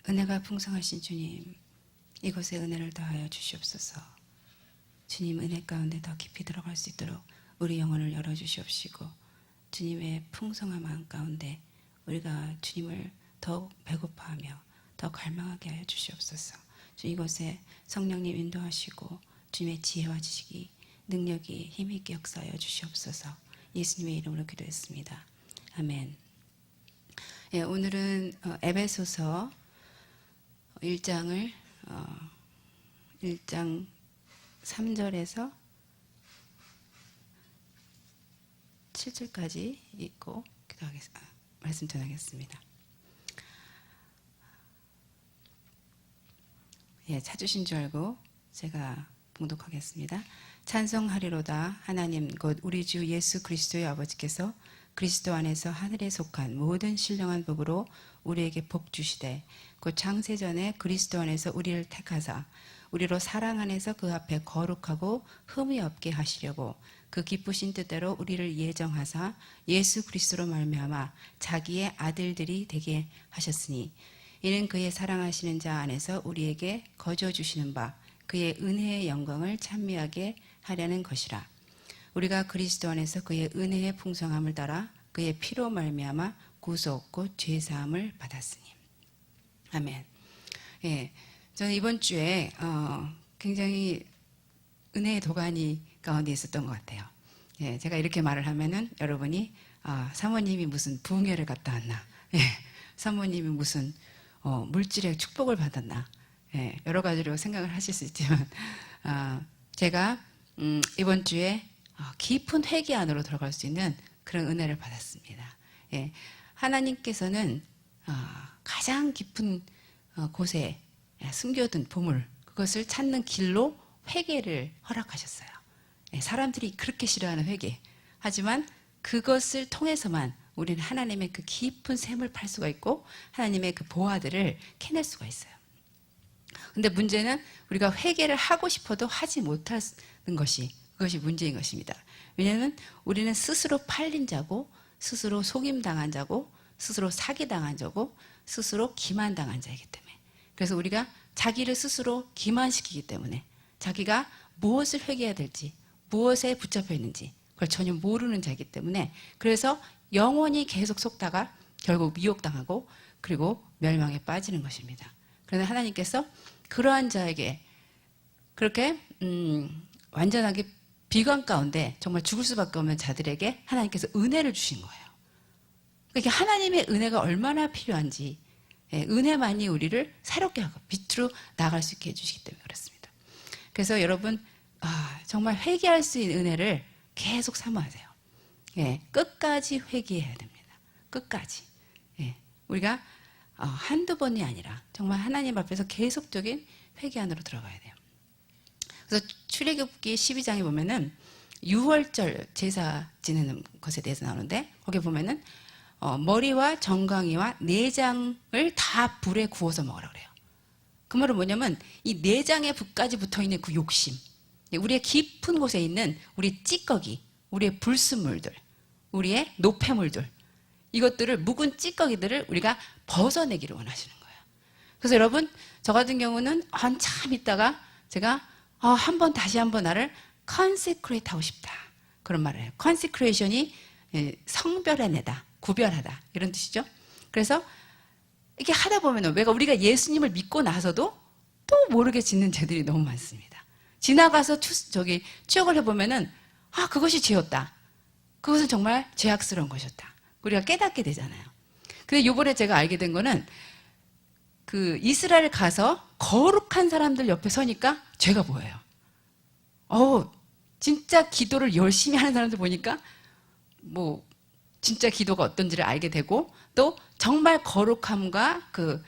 은혜가 풍성하신 주님, 이곳에 은혜를 더하여 주시옵소서. 주님 은혜 가운데 더 깊이 들어갈 수 있도록 우리 영혼을 열어주시옵시고, 주님의 풍성한 마음 가운데 우리가 주님을 더욱 배고파하며 더 갈망하게 하여 주시옵소서. 주 이곳에 성령님 인도하시고 주님의 지혜와 지식이, 능력이 힘있게 역사하여 주시옵소서. 예수님의 이름으로 기도했습니다. 아멘. 예, 오늘은 에베소서 1장 3절에서 7절까지 읽고 말씀 전하겠습니다. 예, 찾으신 줄 알고 제가 봉독하겠습니다. 찬송하리로다. 하나님 곧 우리 주 예수 그리스도의 아버지께서 그리스도 안에서 하늘에 속한 모든 신령한 복으로 우리에게 복 주시되, 곧 창세전에 그리스도 안에서 우리를 택하사 우리로 사랑 안에서 그 앞에 거룩하고 흠이 없게 하시려고 그 기쁘신 뜻대로 우리를 예정하사 예수 그리스도로 말미암아 자기의 아들들이 되게 하셨으니, 이는 그의 사랑하시는 자 안에서 우리에게 거저 주시는 바 그의 은혜의 영광을 찬미하게 하려는 것이라. 우리가 그리스도 안에서 그의 은혜의 풍성함을 따라 그의 피로 말미암아 구속 곧 죄사함을 받았으니. 아멘. 예, 저는 이번 주에 굉장히 은혜의 도가니 가운데 있었던 것 같아요. 예, 제가 이렇게 말을 하면은 여러분이 사모님이 무슨 부흥회를 갔다 왔나, 예, 사모님이 무슨 물질의 축복을 받았나, 예, 여러 가지로 생각을 하실 수 있지만 제가 이번 주에 깊은 회개 안으로 들어갈 수 있는 그런 은혜를 받았습니다. 예, 하나님께서는 가장 깊은 곳에 숨겨둔 보물, 그것을 찾는 길로 회개를 허락하셨어요. 예, 사람들이 그렇게 싫어하는 회개, 하지만 그것을 통해서만 우리는 하나님의 그 깊은 샘을 팔 수가 있고 하나님의 그 보화들을 캐낼 수가 있어요. 근데 문제는 우리가 회개를 하고 싶어도 하지 못하는 그것이 문제인 것입니다. 왜냐하면 우리는 스스로 팔린 자고, 스스로 속임당한 자고, 스스로 사기당한 자고, 스스로 기만당한 자이기 때문에, 그래서 우리가 자기를 스스로 기만시키기 때문에 자기가 무엇을 회개해야 될지, 무엇에 붙잡혀 있는지 그걸 전혀 모르는 자이기 때문에, 그래서 영원히 계속 속다가 결국 미혹당하고 그리고 멸망에 빠지는 것입니다. 그런데 하나님께서 그러한 자에게 그렇게 완전하게 비관 가운데 정말 죽을 수밖에 없는 자들에게 하나님께서 은혜를 주신 거예요. 그러니까 하나님의 은혜가 얼마나 필요한지, 은혜만이 우리를 새롭게 하고 빛으로 나갈 수 있게 해주시기 때문에 그렇습니다. 그래서 여러분 정말 회개할 수 있는 은혜를 계속 사모하세요. 예, 끝까지 회개해야 됩니다. 끝까지. 예, 우리가 한두 번이 아니라 정말 하나님 앞에서 계속적인 회개 안으로 들어가야 돼요. 그래서 출애굽기 12장에 보면은 유월절 제사 지내는 것에 대해서 나오는데, 거기 보면은 머리와 정강이와 내장을 다 불에 구워서 먹으라 그래요. 그 말은 뭐냐면 이 내장에 불까지 붙어있는 그 욕심, 우리의 깊은 곳에 있는 우리 찌꺼기, 우리의 불순물들, 우리의 노폐물들, 이것들을, 묵은 찌꺼기들을 우리가 벗어내기를 원하시는 거예요. 그래서 여러분, 저 같은 경우는 한참 있다가 제가 다시 한번 나를 consecrate 하고 싶다, 그런 말을 해요. consecration이 성별해내다, 구별하다, 이런 뜻이죠. 그래서 이렇게 하다 보면 우리가 예수님을 믿고 나서도 또 모르게 짓는 죄들이 너무 많습니다. 지나가서 추억을 해보면은 그것이 죄였다, 그것은 정말 죄악스러운 것이었다, 우리가 깨닫게 되잖아요. 근데 이번에 제가 알게 된 거는, 그 이스라엘 가서 거룩한 사람들 옆에 서니까 죄가 보여요. 진짜 기도를 열심히 하는 사람들 보니까 진짜 기도가 어떤지를 알게 되고, 또 정말 거룩함과 그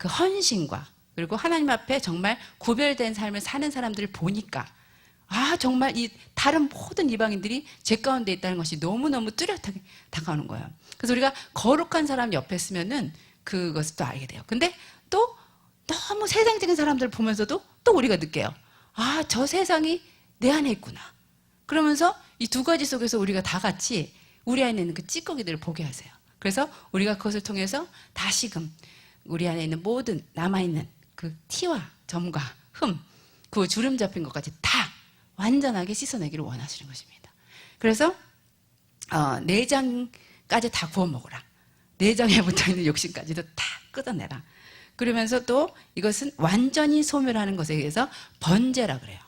헌신과 그리고 하나님 앞에 정말 구별된 삶을 사는 사람들을 보니까 정말 이 다른 모든 이방인들이 죄 가운데 있다는 것이 너무너무 뚜렷하게 다가오는 거예요. 그래서 우리가 거룩한 사람 옆에 있으면은 그것을 또 알게 돼요. 근데 또 너무 세상적인 사람들을 보면서도 또 우리가 느껴요. 저 세상이 내 안에 있구나. 그러면서 이 두 가지 속에서 우리가 다 같이 우리 안에 있는 그 찌꺼기들을 보게 하세요. 그래서 우리가 그것을 통해서 다시금 우리 안에 있는 모든 남아있는 그 티와 점과 흠, 그 주름 잡힌 것까지 다 완전하게 씻어내기를 원하시는 것입니다. 그래서 내장까지 다 구워 먹어라. 내장에 붙어있는 욕심까지도 다 끄덕내라. 그러면서 또 이것은 완전히 소멸하는 것에 의해서 번제라 그래요.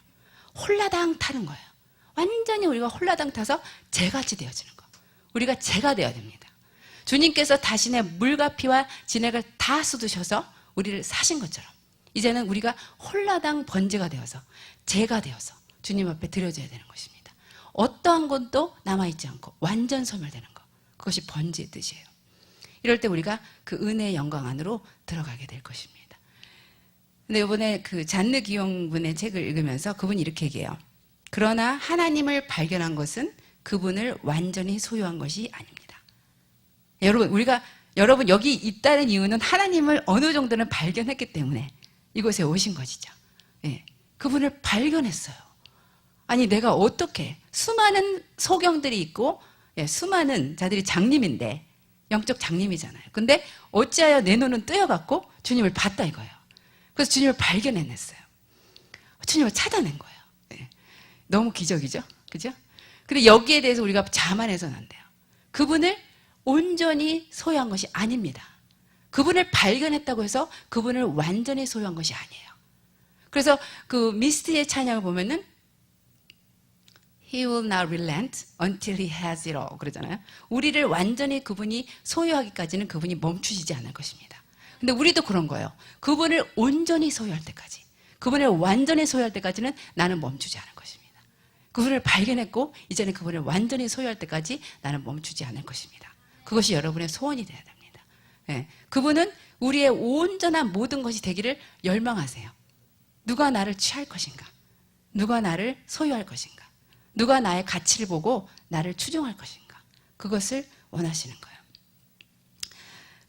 홀라당 타는 거예요. 완전히 우리가 홀라당 타서 재같이 되어지는 거. 우리가 재가 되어야 됩니다. 주님께서 자신의 물과 피와 진액을 다 쏟으셔서 우리를 사신 것처럼 이제는 우리가 홀라당 번제가 되어서 재가 되어서 주님 앞에 드려져야 되는 것입니다. 어떠한 것도 남아있지 않고 완전 소멸되는 것. 그것이 번제의 뜻이에요. 이럴 때 우리가 그 은혜의 영광 안으로 들어가게 될 것입니다. 근데 이번에 그 잔느 기용 분의 책을 읽으면서 그분이 이렇게 얘기해요. 그러나 하나님을 발견한 것은 그분을 완전히 소유한 것이 아닙니다. 여러분 여기 있다는 이유는 하나님을 어느 정도는 발견했기 때문에 이곳에 오신 것이죠. 예, 그분을 발견했어요. 아니 내가 어떻게 수많은 소경들이 있고 수많은 자들이 장님인데 영적 장님이잖아요. 근데 어찌하여 내 눈은 뜨여갖고 주님을 봤다 이거예요. 그래서 주님을 발견해냈어요. 주님을 찾아낸 거예요. 네. 너무 기적이죠? 그죠? 근데 여기에 대해서 우리가 자만해서는 안 돼요. 그분을 온전히 소유한 것이 아닙니다. 그분을 발견했다고 해서 그분을 완전히 소유한 것이 아니에요. 그래서 그 미스트의 찬양을 보면은 He will not relent until he has it all. 그러잖아요. 우리를 완전히 그분이 소유하기까지는 그분이 멈추시지 않을 것입니다. 근데 우리도 그런 거예요. 그분을 온전히 소유할 때까지, 그분을 완전히 소유할 때까지는 나는 멈추지 않을 것입니다. 그분을 발견했고 이제는 그분을 완전히 소유할 때까지 나는 멈추지 않을 것입니다. 그것이 여러분의 소원이 되어야 됩니다. 예, 그분은 우리의 온전한 모든 것이 되기를 열망하세요. 누가 나를 취할 것인가? 누가 나를 소유할 것인가? 누가 나의 가치를 보고 나를 추종할 것인가? 그것을 원하시는 거예요.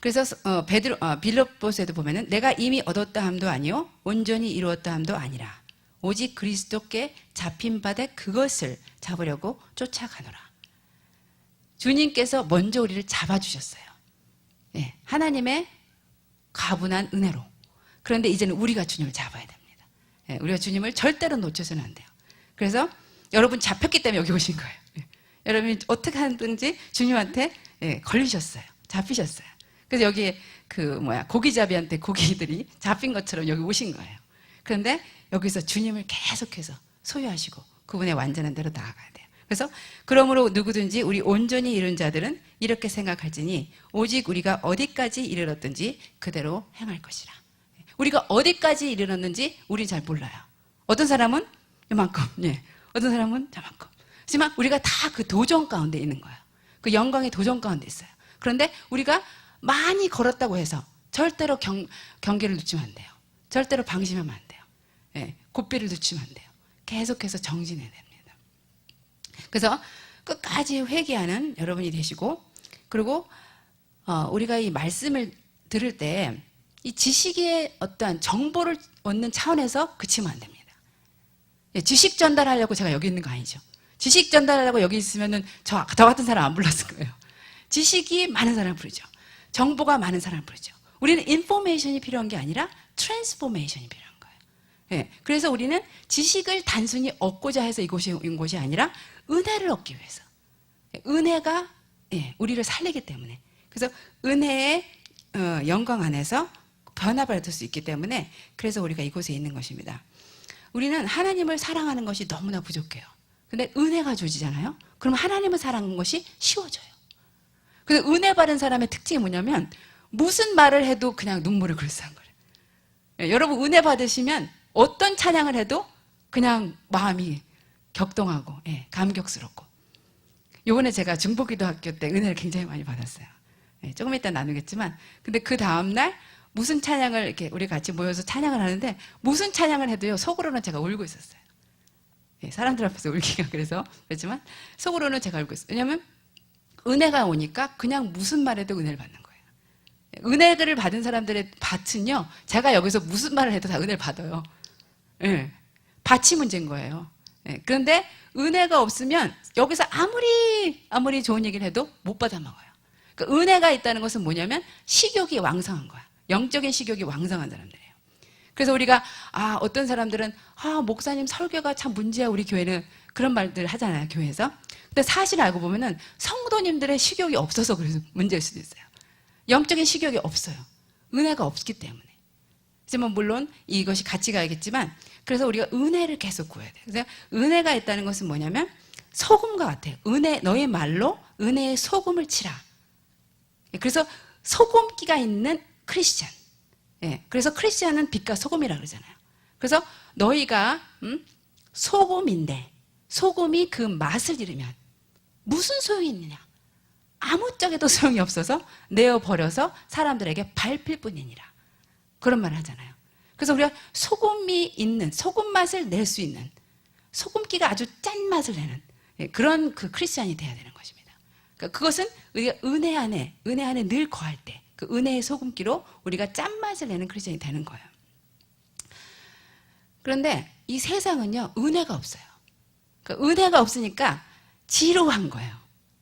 그래서 빌립보서에도 보면은 내가 이미 얻었다 함도 아니요 온전히 이루었다 함도 아니라 오직 그리스도께 잡힌 바되 그것을 잡으려고 쫓아가노라. 주님께서 먼저 우리를 잡아주셨어요. 예, 하나님의 가분한 은혜로. 그런데 이제는 우리가 주님을 잡아야 됩니다. 예, 우리가 주님을 절대로 놓쳐서는 안 돼요. 그래서 여러분 잡혔기 때문에 여기 오신 거예요. 예, 여러분이 어떻게 하든지 주님한테 걸리셨어요. 잡히셨어요. 그래서 여기에 고기잡이한테 고기들이 잡힌 것처럼 여기 오신 거예요. 그런데 여기서 주님을 계속해서 소유하시고 그분의 완전한 대로 나아가야 돼요. 그래서 그러므로 누구든지 우리 온전히 이룬 자들은 이렇게 생각할지니 오직 우리가 어디까지 이르렀든지 그대로 행할 것이라. 우리가 어디까지 이르렀는지 우린 잘 몰라요. 어떤 사람은 이만큼, 어떤 사람은 저만큼. 하지만 우리가 다 그 도전 가운데 있는 거예요. 그 영광의 도전 가운데 있어요. 그런데 우리가 많이 걸었다고 해서 절대로 경계를 늦추면 안 돼요. 절대로 방심하면 안 돼요. 고삐를 늦추면 안 돼요. 계속해서 정진해야 됩니다. 그래서 끝까지 회개하는 여러분이 되시고, 그리고 우리가 이 말씀을 들을 때 이 지식의 어떠한 정보를 얻는 차원에서 그치면 안 됩니다. 지식 전달하려고 제가 여기 있는 거 아니죠. 지식 전달하려고 여기 있으면은 저 같은 사람 안 불렀을 거예요. 지식이 많은 사람 부르죠. 정보가 많은 사람 부르죠. 우리는 인포메이션이 필요한 게 아니라 트랜스포메이션이 필요한 거예요. 그래서 우리는 지식을 단순히 얻고자 해서 이곳에 온 것이 아니라 은혜를 얻기 위해서. 은혜가 우리를 살리기 때문에. 그래서 은혜의 영광 안에서 변화받을 수 있기 때문에 그래서 우리가 이곳에 있는 것입니다. 우리는 하나님을 사랑하는 것이 너무나 부족해요. 근데 은혜가 주어지잖아요. 그럼 하나님을 사랑하는 것이 쉬워져요. 그래서 은혜 받은 사람의 특징이 뭐냐면 무슨 말을 해도 그냥 눈물을 글썽한 거예요. 여러분 은혜 받으시면 어떤 찬양을 해도 그냥 마음이 격동하고 감격스럽고. 요번에 제가 중보기도학교 때 은혜를 굉장히 많이 받았어요. 조금 이따 나누겠지만 근데 그 다음날 무슨 찬양을 이렇게 우리 같이 모여서 찬양을 하는데 무슨 찬양을 해도요 속으로는 제가 울고 있었어요. 사람들 앞에서 울기가 그랬지만 속으로는 제가 울고 있어요. 왜냐하면 은혜가 오니까 그냥 무슨 말해도 은혜를 받는 거예요. 은혜를 받은 사람들의 밭은요 제가 여기서 무슨 말을 해도 다 은혜를 받아요. 밭이 문제인 거예요. 그런데 은혜가 없으면 여기서 아무리 좋은 얘기를 해도 못 받아 먹어요. 그러니까 은혜가 있다는 것은 뭐냐면 식욕이 왕성한 거야. 영적인 식욕이 왕성한 사람들이에요. 그래서 우리가 어떤 사람들은 목사님 설교가 참 문제야 우리 교회는 그런 말들 하잖아요 교회에서. 근데 사실 알고 보면은 성도님들의 식욕이 없어서 그래서 문제일 수도 있어요. 영적인 식욕이 없어요. 은혜가 없기 때문에. 하지만 물론 이것이 같이 가야겠지만 그래서 우리가 은혜를 계속 구해야 돼요. 그래서 은혜가 있다는 것은 뭐냐면 소금과 같아요. 은혜, 너의 말로 은혜의 소금을 치라. 그래서 소금기가 있는 크리스찬. 그래서 크리스찬은 빛과 소금이라 그러잖아요. 그래서 너희가 소금인데 소금이 그 맛을 잃으면 무슨 소용이 있느냐? 아무짝에도 소용이 없어서 내어버려서 사람들에게 밟힐 뿐이니라. 그런 말을 하잖아요. 그래서 우리가 소금이 있는, 소금 맛을 낼 수 있는, 소금기가 아주 짠 맛을 내는 그런 그 크리스찬이 돼야 되는 것입니다. 그러니까 그것은 우리가 은혜 안에 늘 거할 때, 그 은혜의 소금기로 우리가 짠맛을 내는 크리스찬이 되는 거예요. 그런데 이 세상은요, 은혜가 없어요. 그러니까 은혜가 없으니까 지루한 거예요.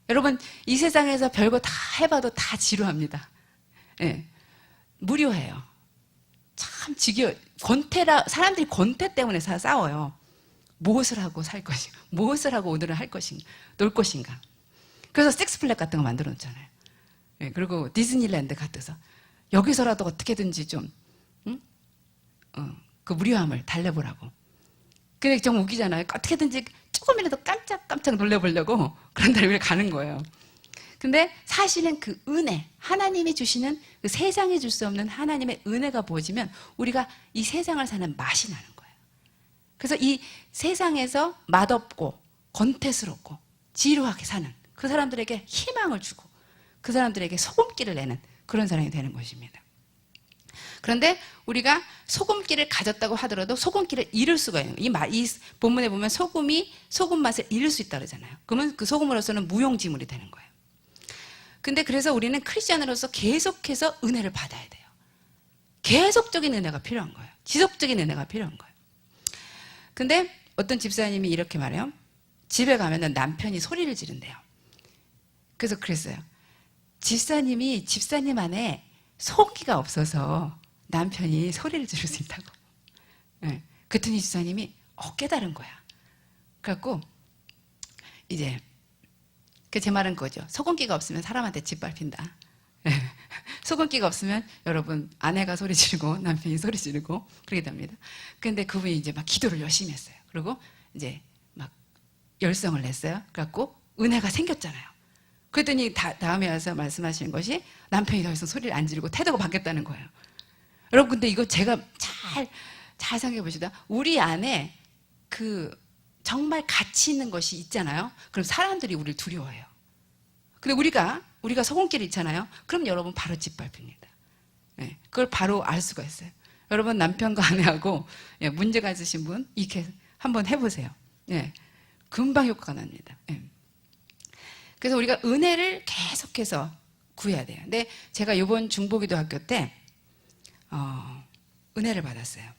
여러분, 이 세상에서 별거 다 해봐도 다 지루합니다. 무료해요. 참 지겨워. 사람들이 권태 때문에 싸워요. 무엇을 하고 살 것인가? 무엇을 하고 오늘은 할 것인가? 놀 것인가? 그래서 섹스플랫 같은 거 만들어 놓잖아요. 그리고 디즈니랜드 같아서 여기서라도 어떻게든지 좀 그 무료함을 달래보라고. 근데 좀 웃기잖아요. 어떻게든지 조금이라도 깜짝 놀래보려고 그런 데를 왜 가는 거예요. 근데 사실은 그 은혜, 하나님이 주시는 그 세상에 줄 수 없는 하나님의 은혜가 부어지면 우리가 이 세상을 사는 맛이 나는 거예요. 그래서 이 세상에서 맛없고 권태스럽고 지루하게 사는 그 사람들에게 희망을 주고 그 사람들에게 소금기를 내는 그런 사람이 되는 것입니다. 그런데 우리가 소금기를 가졌다고 하더라도 소금기를 잃을 수가 있는 거예요. 이 본문에 보면 소금 맛을 잃을 수 있다 그러잖아요. 그러면 그 소금으로서는 무용지물이 되는 거예요. 근데 그래서 우리는 크리스찬으로서 계속해서 은혜를 받아야 돼요. 계속적인 은혜가 필요한 거예요. 지속적인 은혜가 필요한 거예요. 근데 어떤 집사님이 이렇게 말해요. 집에 가면은 남편이 소리를 지른대요. 그래서 그랬어요. 집사님 안에 소기가 없어서 남편이 소리를 지를 수 있다고. 그랬더니 집사님이 깨달은 거야. 그래갖고 이제 제 말은 그거죠. 소금기가 없으면 사람한테 짓밟힌다. 소금기가 없으면 여러분 아내가 소리 지르고 남편이 소리 지르고 그렇게 됩니다. 그런데 그분이 이제 막 기도를 열심히 했어요. 그리고 이제 막 열성을 냈어요. 그래갖고 은혜가 생겼잖아요. 그랬더니 다음에 와서 말씀하시는 것이 남편이 더 이상 소리를 안 지르고 태도가 바뀌었다는 거예요. 여러분 근데 이거 제가 잘 생각해 보시다. 우리 안에 그 정말 가치 있는 것이 있잖아요. 그럼 사람들이 우리를 두려워해요. 근데 우리가 소금기를 있잖아요. 그럼 여러분 바로 짓밟힙니다. 그걸 바로 알 수가 있어요. 여러분 남편과 아내하고 문제가 있으신 분 이렇게 한번 해보세요. 금방 효과가 납니다. 그래서 우리가 은혜를 계속해서 구해야 돼요. 근데 제가 이번 중보기도 학교 때 은혜를 받았어요.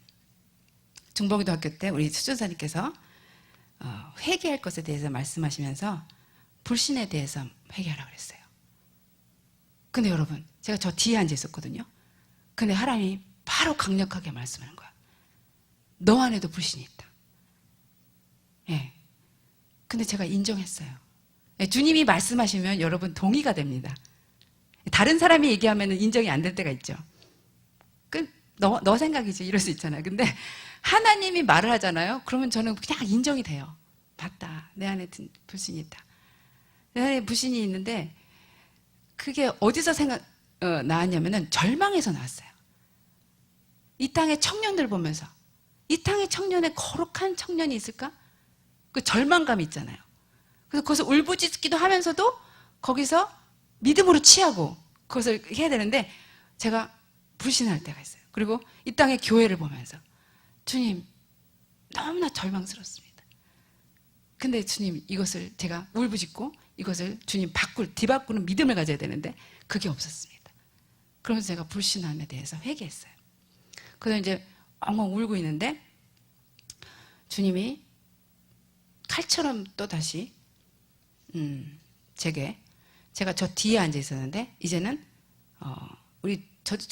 중보기도 학교 때 우리 수전사님께서 회개할 것에 대해서 말씀하시면서 불신에 대해서 회개하라고 그랬어요. 근데 여러분 제가 저 뒤에 앉아 있었거든요. 근데 하나님이 바로 강력하게 말씀하는 거야. 너 안에도 불신이 있다. 근데 제가 인정했어요. 주님이 말씀하시면 여러분 동의가 됩니다. 다른 사람이 얘기하면 인정이 안 될 때가 있죠. 너 생각이지 이럴 수 있잖아요. 근데 하나님이 말을 하잖아요. 그러면 저는 그냥 인정이 돼요. 맞다. 내 안에 불신이 있다. 내 안에 불신이 있는데 그게 어디서 나왔냐면은 절망에서 나왔어요. 이 땅의 청년들 보면서 이 땅의 청년에 거룩한 청년이 있을까? 그 절망감이 있잖아요. 그래서 거기서 울부짖기도 하면서도 거기서 믿음으로 취하고 그것을 해야 되는데 제가 불신할 때가 있어요. 그리고 이 땅의 교회를 보면서 주님 너무나 절망스럽습니다. 근데 주님 이것을 제가 울부짖고 이것을 주님 뒤바꾸는 믿음을 가져야 되는데 그게 없었습니다. 그러면서 제가 불신함에 대해서 회개했어요. 그래서 이제 엉엉 울고 있는데 주님이 칼처럼 또 다시 제가 저 뒤에 앉아 있었는데 이제는 우리 저도